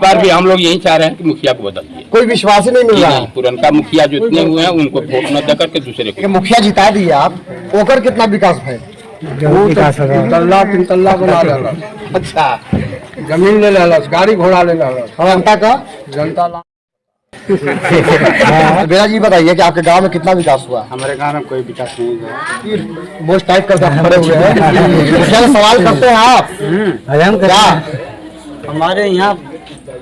बार भी हम लोग यही चाह रहे हैं कि मुखिया को बदल दिए। कोई विश्वास ही नहीं मिल रहा है। पुरनका मुखिया जो इतने हुए हैं उनको वोट न देकर के दूसरे को मुखिया जिता दिए आप, ओकर कितना विकास है? तीन तल्ला बना लेला। अच्छा, जमीन ले लेला, गाड़ी घोड़ा ले लेला। जनता का जनता बेरा जी बताइए कि आपके गांव में कितना विकास हुआ? हमारे गाँव में कोई विकास नहीं है। बोझ टाइप करके खड़े हुए हैं। मुखिया से सवाल करते हैं आप क्या? हमारे यहाँ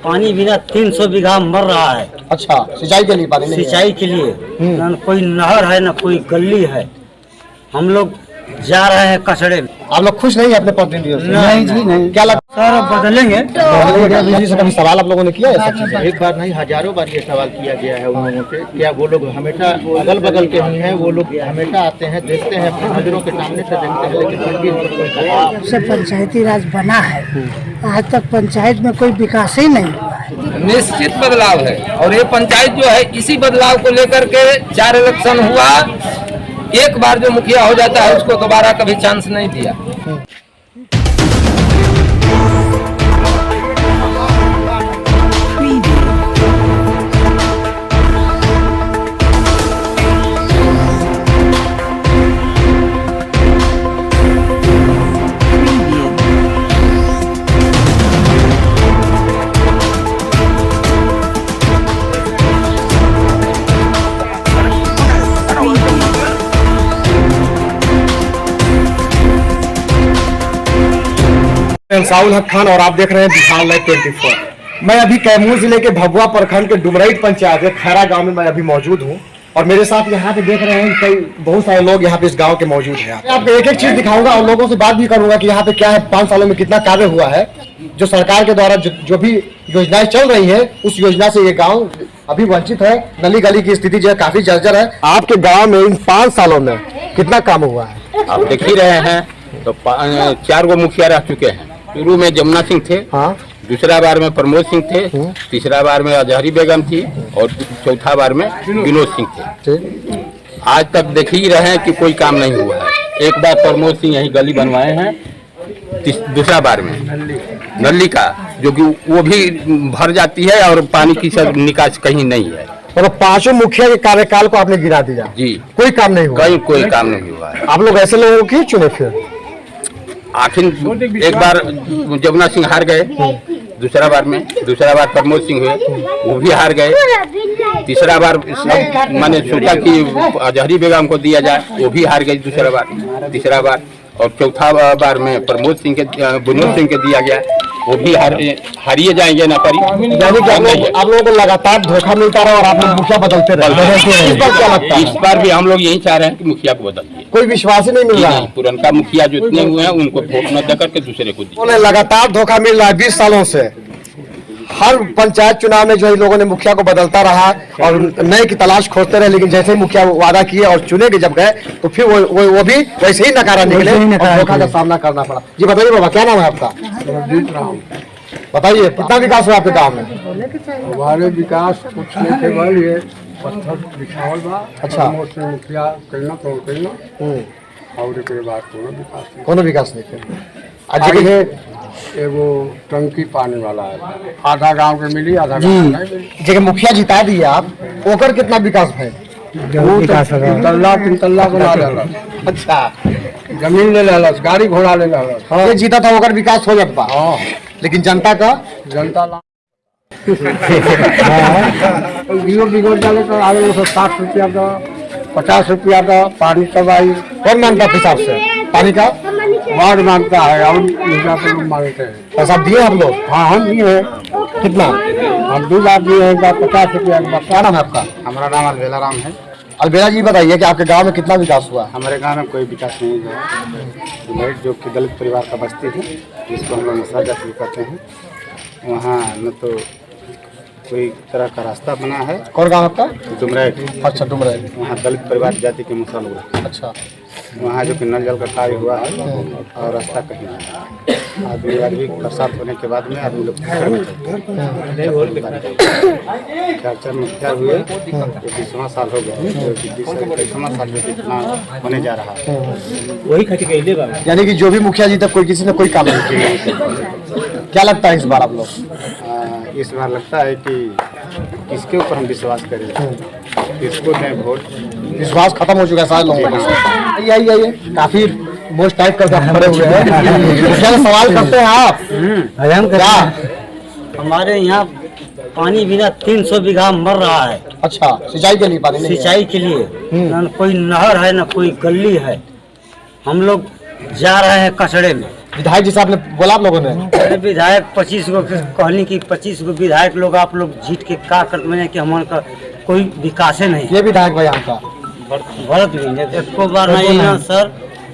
पानी बिना 300 बीघा मर रहा है। अच्छा, सिंचाई के लिए पानी नहीं है? सिंचाई के लिए न कोई नहर है न कोई गली है। हम लोग जा रहे हैं कचड़े में। आप लोग खुश नहीं है अपने प्रतिनिधियों से? नहीं जी नहीं। क्या लगता सर बदलेंगे? है से कभी सवाल आप लोगों ने किया है? सब चीजें एक बार नहीं हजारों बार ये सवाल किया गया है उन लोगों से। क्या वो लोग हमेशा अगल बगल के ही हैं, वो लोग हमेशा आते हैं, देखते हैं, अपनी नजरों के सामने से देखते हैं, लेकिन फिर भी इन पर कोई जब से पंचायती राज बना है आज तक पंचायत में कोई विकास ही नहीं हुआ है। निश्चित बदलाव है और ये पंचायत जो है इसी बदलाव को लेकर के 4 इलेक्शन हुआ। एक बार जो मुखिया हो जाता है उसको दोबारा कभी चांस नहीं दिया। साउल हक खान और आप देख रहे हैं बिहार लाइव 24। मैं अभी कैमूर जिले के भभुआ प्रखंड के डुमराइट पंचायत के खैरा गांव में मैं अभी मौजूद हूं और मेरे साथ यहाँ पे देख रहे हैं कई बहुत सारे लोग यहाँ पे इस गांव के मौजूद हैं। मैं आपको एक एक चीज दिखाऊंगा और लोगों से बात भी करूंगा कि यहाँ पे क्या है, 5 सालों में कितना कार्य हुआ है। जो सरकार के द्वारा जो भी योजनाएं चल रही है उस योजना से ये गाँव अभी वंचित है। नली गली की स्थिति जो है काफी जर्जर है। आपके गाँव में इन 5 सालों में कितना काम हुआ है? आप देख ही रहे हैं। तो 4 गो मुखिया रह चुके हैं। शुरू में जमुना सिंह थे, हाँ, दूसरा बार में प्रमोद सिंह थे, तीसरा बार में अजहरी बेगम थी और चौथा बार में विनोद सिंह थे। आज तक देख ही रहे हैं कि कोई काम नहीं हुआ है। एक बार प्रमोद सिंह यही गली बनवाए हैं, दूसरा बार में नली का जो कि वो भी भर जाती है और पानी की सब निकास कहीं नहीं है। और 5 मुखिया के कार्यकाल को आपने गिरा दिया जी, कोई काम नहीं हुआ? कोई काम नहीं हुआ है। आप लोग ऐसे लोगों को क्यों चुने फिर? आखिर एक बार जमुना सिंह हार गए, दूसरा बार प्रमोद सिंह हुए, वो भी हार गए। तीसरा बार मैंने सोचा कि अजहरी बेगम को दिया जाए, वो भी हार गई तीसरा बार और चौथा बार में प्रमोद सिंह के विनोद सिंह के दिया गया, वो भी हारिए जाएंगे ना परी। यानी कि आप लोगों को लगातार धोखा मिलता रहा और आप लोग मुखिया बदलते रहे। इस बार क्या लगता है? इस बार भी हम लोग यही चाह रहे हैं कि मुखिया को बदल दिए। कोई विश्वास ही नहीं मिल रहा है। पुरनका मुखिया जो इतने हुए हैं उनको वोट न देकर के दूसरे को दिए। लगातार धोखा मिल रहा है 20 सालों से। हर पंचायत चुनाव में जो है लोगों ने मुखिया को बदलता रहा और नए की तलाश खोजते रहे, लेकिन जैसे ही मुखिया वादा किए और चुने के जब गए तो फिर वो भी वैसे ही नकारा निकले और धोखा का सामना करना पड़ा। जी बताइए बाबा, क्या नाम है आपका? बताइए कितना विकास हुआ आपके गाँव में? हमारे विकास कुछ नहीं के बल ये पत्थर बिछावल बा। अच्छा, मुखिया करना तो करना और के बाद कोनो विकास नहीं आगे एगो टंकी पानी वाला है, आधा गांव के मिली आधा गांव नहीं मिली। जगह मुखिया जिता दिए आप, ओकर कितना विकास है? तीन तल्ला बना लेला। अच्छा, जमीन ले लेला, गाड़ी घोड़ा ले लेला। ये जीता था ओकर विकास हो जाता। हाँ, लेकिन जनता का बिगड़ जाने तो आगे 60 रुपया का 50 रुपया का पानी सब आई। कौन मानता है हिसाब से पानी का? वार्ड मांगता है और मांगते हैं। पैसा दिए हम लोग? हाँ, हम दिए हैं। कितना? हम 2 बार दिए हैं, 50 रुपया। क्या नाम है आपका? हमारा नाम अलबेला राम है। अलबेला जी बताइए कि आपके गांव में कितना विकास हुआ? हमारे गांव में कोई विकास नहीं हुआ। जो कि दलित परिवार का बस्ती है जिसको हम लोग मसाला जाति करते हैं, वहाँ न तो कोई तरह का रास्ता बना है। कौन गाँव आपका? डुमराइट। अच्छा, डुमराइट। वहाँ दलित परिवार जाति के मुसल हुए। अच्छा, वहाँ जो कि नल जल का कार्य हुआ है और रास्ता कहीं नहीं। आदमी बरसात होने के बाद में आदमी लोग चर्चा में क्या हुए 20वां साल हो गया, 21वां साल में कितना होने जा रहा है। वही खटी। यानी कि जो भी मुखिया जी तक कोई किसी ने कोई काम नहीं किया। क्या लगता है इस बार आप लोग? इस बार लगता है कि किसके ऊपर हम विश्वास करें, किसको दें वोट। विश्वास खत्म हो चुका है सारे लोगों का। आइए काफी मोस्ट टाइप करके खड़े हुए हैं। क्या सवाल करते हैं आप? क्या हमारे यहाँ पानी बिना 300 बीघा मर रहा है। अच्छा, सिंचाई के लिए पानी नहीं है। सिंचाई के लिए ना कोई नहर है ना कोई गली है। हम लोग जा रहे हैं कचड़े में। विधायक जी साहब ने बोला आप लोगों ने? अरे विधायक 25 गो कहनी कि 25 गो विधायक लोग आप लोग जीत के का करते हैं कि हमारे का कोई विकास नहीं। ये विधायक भाई आपका भरत भी एको बार नहीं ना सर,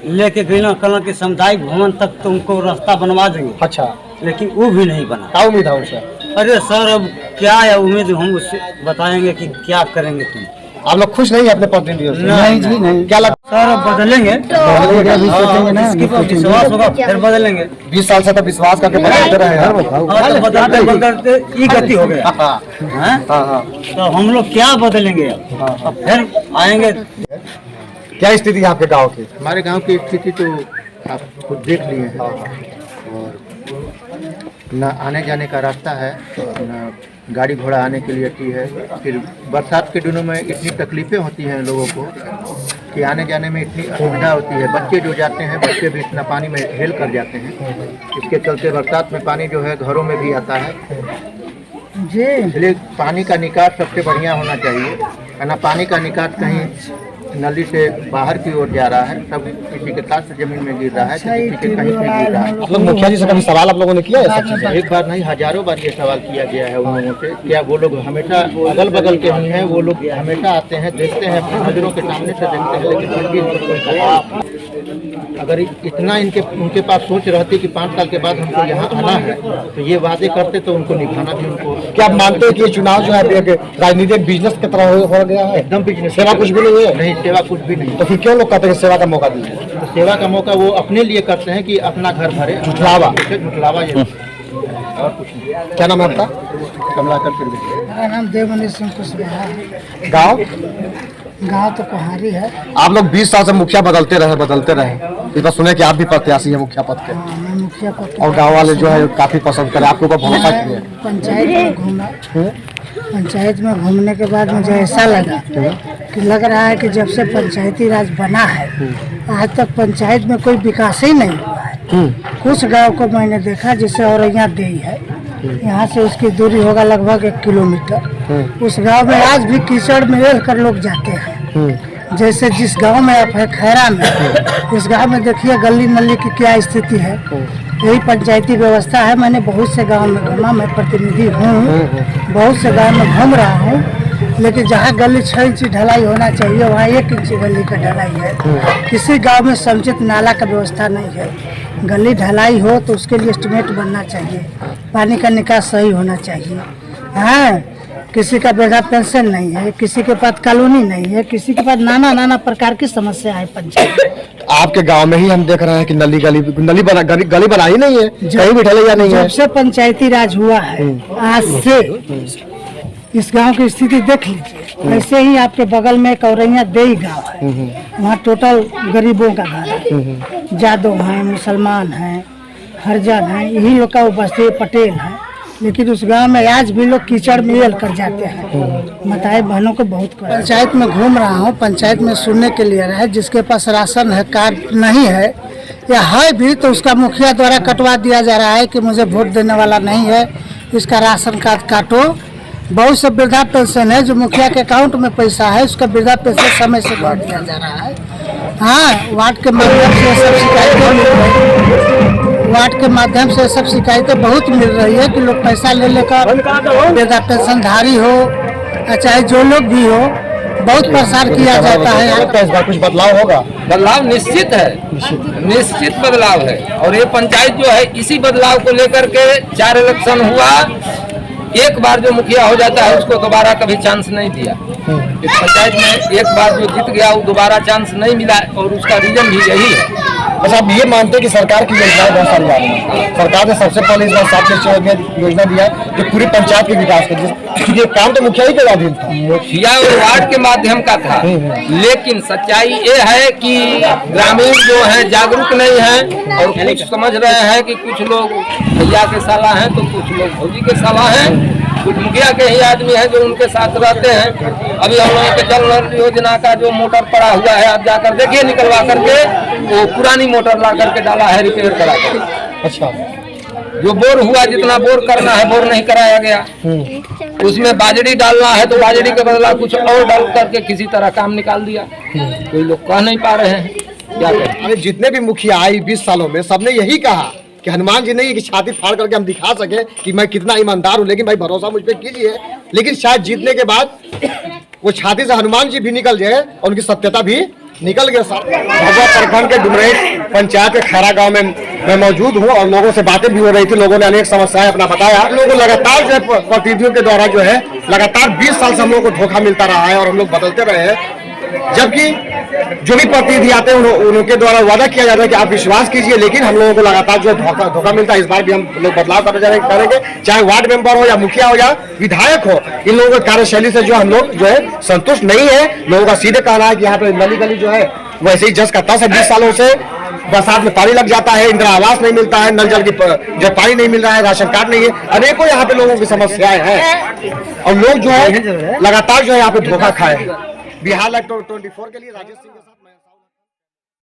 लेके गई ना कल के सामुदायिक भवन तक तो उनको रास्ता बनवा देंगे। अच्छा, लेकिन वो भी नहीं बना। क्या उम्मीद है उनसे? अरे सर अब क्या है उम्मीद, हम उससे बताएंगे कि क्या करेंगे तुम। आप लोग खुश नहीं है अपने प्रतिनिधियों से? नहीं जी नहीं। क्या लगता सर अब बदलेंगे, इसके ऊपर विश्वास होगा फिर बदलेंगे। 20 साल से तो विश्वास करके बदलते रहे हैं। तो बदलते बदलते ये गति हो गया। हैं? तो हम लोग क्या बदलेंगे अब फिर आएंगे। क्या स्थिति है आपके गांव की? हमारे गांव की स्थिति तो आप खुद देख लिए हैं, और न आने जाने का रास्ता है, न गाड़ी घोड़ा आने के लिए अच्छी है। फिर बरसात के दिनों में इतनी तकलीफ़ें होती हैं लोगों को कि आने जाने में इतनी असुविधा होती है। बच्चे जो जाते हैं, बच्चे भी इतना पानी में हेल कर जाते हैं। इसके चलते बरसात में पानी जो है घरों में भी आता है जी। इसलिए पानी का निकास सबसे बढ़िया होना चाहिए, है ना। पानी का निकास कहीं नली से बाहर की ओर जा रहा है, सब किसी के साथ जमीन में गिर रहा है, तो किसी के कहीं से गिर रहा है। आप लोग मुखिया जी से कभी सवाल आप लोगों ने किया है सब चीजें? एक बार नहीं, हजारों बार ये सवाल किया गया है उन लोगों से। क्या वो लोग हमेशा अगल बगल के ही हैं, वो लोग हमेशा आते हैं, देखते हैं, अपनी नजरों के सामने से देखते हैं, लेकिन फिर भी इनको कोई कार्रवाई। अगर इतना उनके पास सोच रहती कि 5 साल के बाद हमको यहाँ आना है, तो ये वादे करते तो उनको निभाना भी उनको। क्या आप मानते हैं कि ये चुनाव जो है राजनीतिक बिजनेस की तरह हो गया है? एकदम बिजनेस। सेवा कुछ भी नहीं है? नहीं, सेवा कुछ भी नहीं। तो फिर क्यों लोग कहते हैं सेवा का मौका दीजिए? तो सेवा का मौका वो अपने लिए करते हैं कि अपना घर भरे। झुठलावा ये और कुछ नहीं। क्या नाम है आपका? कमलाकर फिर भी। मेरा नाम देवमणि सिंह कुशवाहा है। गाँव तो कुहारी है। आप लोग 20 साल से मुखिया बदलते रहे। इस बार सुने कि आप भी प्रत्याशी है मुखिया पद के। मैं मुखिया पद और गांव वाले जो है काफी पसंद करे, आपके ऊपर भरोसा किए। पंचायत में घूमने के बाद मुझे ऐसा लगा कि लग रहा है कि जब से पंचायती राज बना है आज तक पंचायत में कोई विकास ही नहीं हुआ है। कुछ गांव को मैंने देखा जिसे औरैया देई है, यहाँ से उसकी दूरी होगा लगभग 1 किलोमीटर। उस गांव में आज भी कीचड़ में रह कर लोग जाते हैं। जैसे जिस गांव में आप है खैरा में, इस गांव में देखिए गली नली की क्या स्थिति है। यही पंचायती व्यवस्था है। मैंने बहुत से गांव में घूमा, मैं प्रतिनिधि हूँ, बहुत से गांव में घूम रहा हूँ, लेकिन जहाँ गली 6 इंच ढलाई होना चाहिए वहाँ 1 इंच गली का ढलाई है। किसी गांव में समुचित नाला का व्यवस्था नहीं है। गली ढलाई हो तो उसके लिए एस्टिमेट बनना चाहिए, पानी का निकास सही होना चाहिए। हाँ, किसी का वृद्धा पेंशन नहीं है, किसी के पास कॉलोनी नहीं है, किसी के पास नाना प्रकार की समस्या है पंचायत। आपके गांव में ही हम देख रहे हैं कि गली बना ही नहीं है, कहीं भी ढलैया नहीं है। जब से पंचायती राज हुआ है आज से इस गांव की स्थिति देख लीजिए। ऐसे ही आपके बगल में एक औरैया देई गांव है, वहाँ टोटल गरीबों का घर है। जादव हैं, मुसलमान हैं, हरिजन हैं, यही लोग का उपस्थित पटेल है। लेकिन उस गांव में आज भी लोग कीचड़ में हेल कर जाते हैं। माताएं बहनों को बहुत पंचायत में घूम रहा हूँ, पंचायत में सुनने के लिए रहा है जिसके पास राशन है कार्ड नहीं है या है भी तो उसका मुखिया द्वारा कटवा दिया जा रहा है कि मुझे वोट देने वाला नहीं है, इसका राशन कार्ड काटो। बहुत से वृद्धा पेंशन है जो मुखिया के अकाउंट में पैसा है, उसका वृद्धा पेंशन समय से भर दिया जा रहा है। हाँ, वार्ड के माध्यम से सब शिकायतें मिल रही है, वार्ड के माध्यम से सब शिकायतें बहुत मिल रही है कि लोग पैसा ले लेकर वृद्धा पेंशनधारी हो चाहे जो लोग भी हो बहुत परेशान किया जाता है। इस बार कुछ बदलाव होगा? बदलाव निश्चित है, निश्चित बदलाव है। और ये पंचायत जो है इसी बदलाव को लेकर के 4 इलेक्शन हुआ। एक बार जो मुखिया हो जाता है उसको दोबारा कभी चांस नहीं दिया। इस पंचायत में एक बार जो जीत गया वो दोबारा चांस नहीं मिला, और उसका रीजन भी यही है अच्छा, आप ये मानते हैं कि सरकार की योजनाएं बहुत सारी आ रही हैं। सरकार ने सबसे पहले इस बार 7 निश्चय योजना दिया जो पूरी पंचायत के विकास का, ये काम तो मुखिया ही के अधीन था। मुखिया और वार्ड के माध्यम का था, लेकिन सच्चाई ये है कि ग्रामीण जो है जागरूक नहीं है और कुछ समझ रहे हैं कि कुछ लोग भैया के साला हैं तो कुछ लोग भौजी के साला हैं, कुछ मुखिया के ही आदमी हैं जो उनके साथ रहते हैं। अभी हम लोगों के जल नल योजना का जो मोटर पड़ा हुआ है, आप जाकर देखिए निकलवा करके, वो पुरानी मोटर ला करके डाला है रिपेयर करा कर। अच्छा, जो बोर हुआ, जितना बोर करना है बोर नहीं कराया गया। उसमें बाजरी डालना है तो बाजरी के बदला कुछ और डाल करके किसी तरह काम निकाल दिया। कोई लोग कह नहीं पा रहे हैं क्या करें। अरे जितने भी मुखिया आए 20 सालों में सबने यही कहा कि हनुमान जी नहीं कि छाती फाड़ करके हम दिखा सके कि मैं कितना ईमानदार हूँ, लेकिन भाई भरोसा मुझ पे कीजिए। लेकिन शायद जीतने के बाद वो छाती से हनुमान जी भी निकल जाए और उनकी सत्यता भी निकल गया। भगवा प्रखंड के डुमरेट पंचायत के खैरा गांव में मैं मौजूद हूं और लोगों से बातें भी हो रही थी। लोगों ने अनेक समस्याएं अपना बताया। आप लोगों को लगातार जो है प्रतिनिधियों के द्वारा जो है लगातार 20 साल से हम लोग को धोखा मिलता रहा है और हम लोग बदलते रहे हैं। जबकि जो भी प्रतिनिधि आते हैं उनके द्वारा वादा किया जाता है कि आप विश्वास कीजिए, लेकिन हम लोगों को लगातार जो धोखा मिलता है। इस बार भी हम लोग बदलाव करेंगे, चाहे वार्ड मेंबर हो या मुखिया हो या विधायक हो। इन लोगों की कार्यशैली से जो हम लोग जो है संतुष्ट नहीं है। लोगों का सीधे कहना है कि यहाँ पे नली गली जो है वैसे ही जस का तस है। 20 सालों से बरसात में पानी लग जाता है, इंदिरा आवास नहीं मिलता है, नल जल की जो पानी नहीं मिल रहा है, राशन कार्ड नहीं है, अनेकों यहाँ पे लोगों की समस्याएं हैं और लोग जो है लगातार जो है यहाँ पे धोखा खाए। बिहार लाइव 24 के लिए राजेश सिंह के साथ।